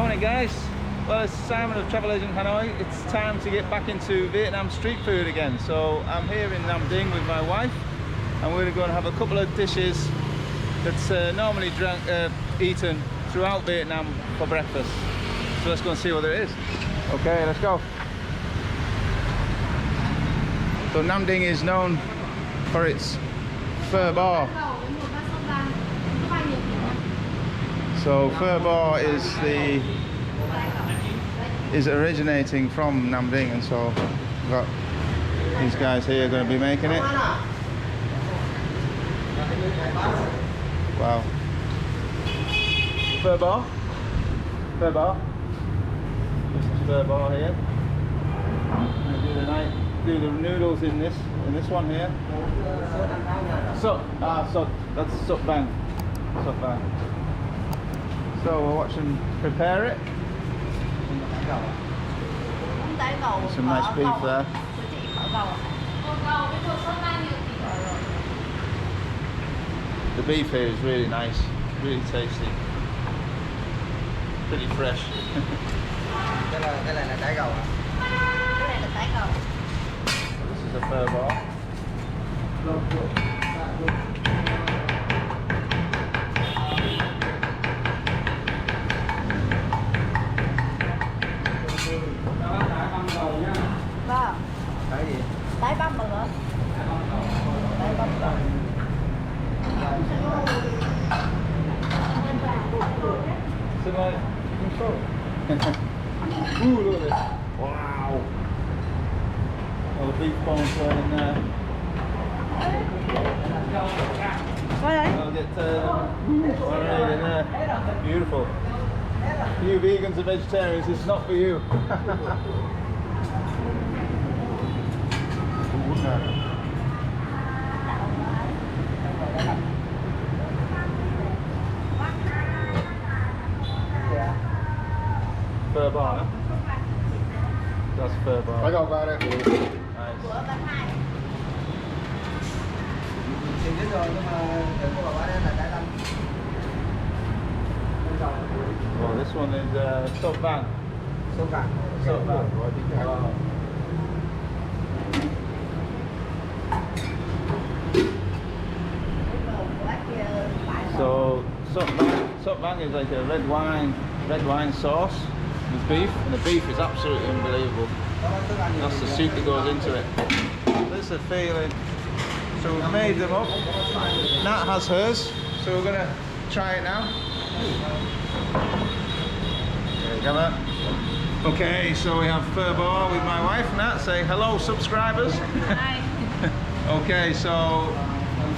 Morning guys, well it's Simon of Travel Agent Hanoi. It's time to get back into Vietnam street food again. So I'm here in Nam Dinh with my wife and we're going to have a couple of dishes that's normally eaten throughout Vietnam for breakfast. So let's go and see what it is. Okay, let's go. So Nam Dinh is known for its phở bò. So phở bò is originating from Nam Dinh, and so we've got these guys here going to be making it. Wow. Phở bò. Phở bò. This is phở bò here. Do the noodles in this one here. That's sup bang. Sup bang. So we're watching prepare it. Some nice beef there. The beef here is really nice, really tasty, pretty fresh. This is a phở bò. Vâng. Cái gì? Đáy bắp bữa. Đáy bắp bữa. Xin ơi, look at this. Wow. All the beef bones going in there. I'll get right in there. Beautiful. For you vegans and vegetarians, it's not for you. Phở bò. That's phở bò. I got about it. Nice. Well, this one is sop vang. Sop vang. Sop vang. Wow. So sop vang is like a red wine sauce with beef, and the beef is absolutely unbelievable. That's the soup that goes into it. This is a feeling. So we've made them up. Nat has hers, so we're gonna try it now. There you go, Nat. Okay, so we have phở bò with my wife, Nat. Say hello, subscribers. Hi. Okay, so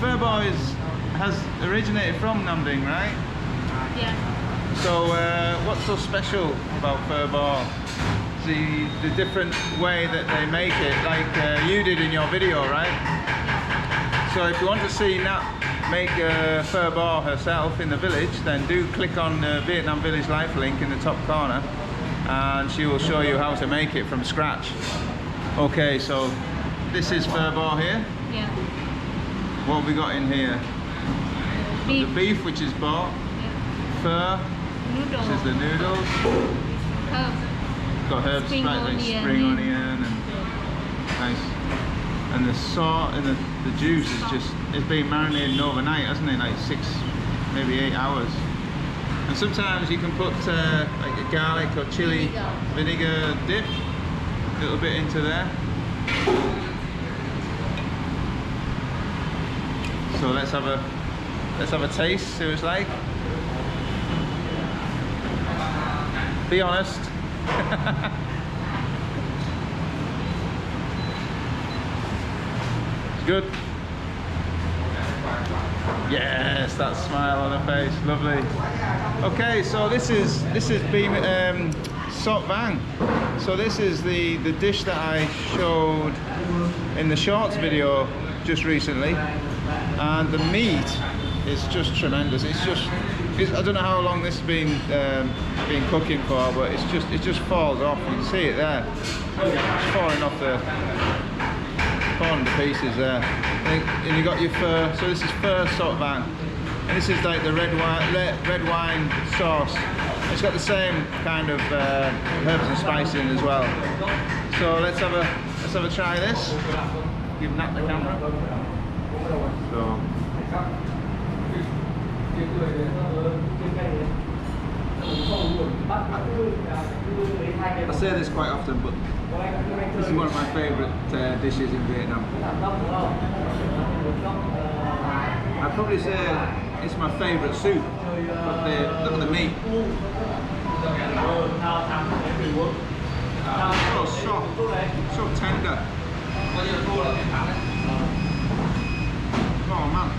phở bò has originated from Nam Dinh, right? Yeah. So what's so special about phở bò? The different way that they make it, like you did in your video, right? So if you want to see Nat make phở bò herself in the village, then do click on the Vietnam Village Life link in the top corner and she will show you how to make it from scratch. Okay, so this is phở bò here. Yeah. What have we got in here? Beef. The beef, which is bò. Yeah. Phở, Noodles. this is the noodles. Herbs. Got herbs, Spring like onion. spring onion, and nice. And the salt and the juice is it's been marinated overnight, hasn't it? Like 6, maybe 8 hours. And sometimes you can put like a garlic or chili vinegar dip, a little bit into there. So let's have a taste. See what it's like. Be honest. It's good. Yes, that smile on her face, lovely. Okay, so this is being sop vang. So this is the dish that I showed in the shorts video just recently, and the meat is just tremendous. I don't know how long this has been cooking for, but it just falls off. You can see it there. It's falling off falling to pieces there. And you got your phở. So this is phở sop vang, and this is like the red wine sauce It's got the same kind of herbs and spices in as well. So let's have a try this. Give Nat the camera. So. I say this quite often, but this is one of my favourite dishes in Vietnam. I'd probably say it's my favourite soup. Look at the meat. So soft, so tender. Oh man,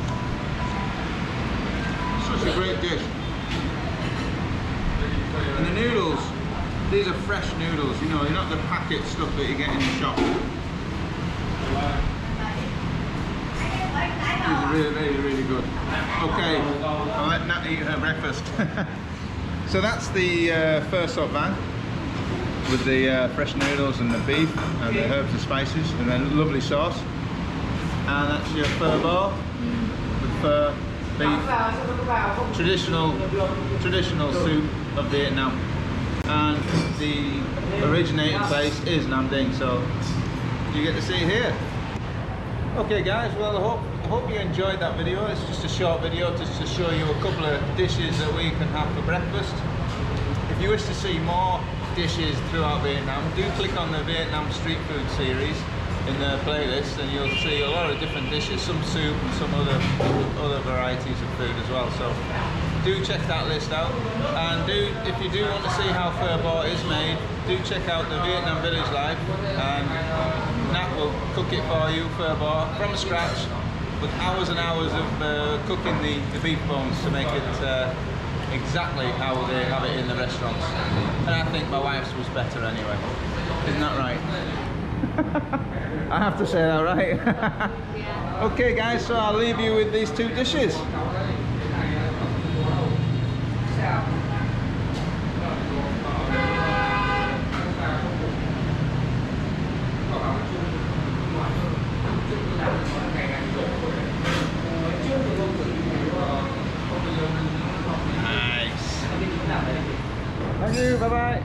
such a great dish. And the noodles, these are fresh noodles, you know, they're not the packet stuff that you get in the shop. These are really, really, really good. Okay, I'll let Nat eat her breakfast. So that's the first sort van with the fresh noodles and the beef and the herbs and spices and then lovely sauce. And that's your phở bò with phở, beef, traditional soup of Vietnam. And the originating place is Nam Dinh, so you get to see it here. Okay guys, well I hope you enjoyed that video. It's just a short video just to show you a couple of dishes that we can have for breakfast. If you wish to see more dishes throughout Vietnam, do click on the Vietnam street food series in the playlist and you'll see a lot of different dishes, some soup and some other varieties of food as well. So do check that list out, and if you do want to see how phở bò is made, do check out the Vietnam Village Life, and Nat will cook it for you, phở bò from scratch, with hours and hours of cooking the beef bones to make it exactly how they have it in the restaurants. And I think my wife's was better anyway. Isn't that right? I have to say that, right? Okay guys, so I'll leave you with these two dishes. Thank you, bye-bye.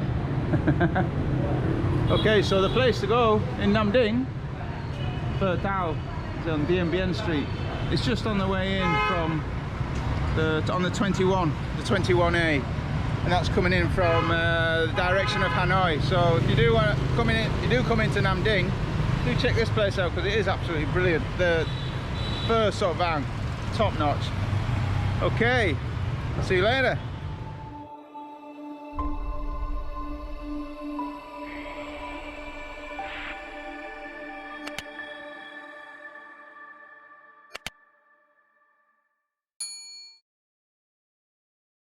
Okay, so the place to go in Nam Dinh, Pho Tao, is on Dien Bien Street. It's just on the way in from on the 21, the 21A, and that's coming in from the direction of Hanoi. So if you do want to come in, you do come into Nam Dinh, do check this place out because it is absolutely brilliant. The first sort of van, top notch. Okay, I'll see you later.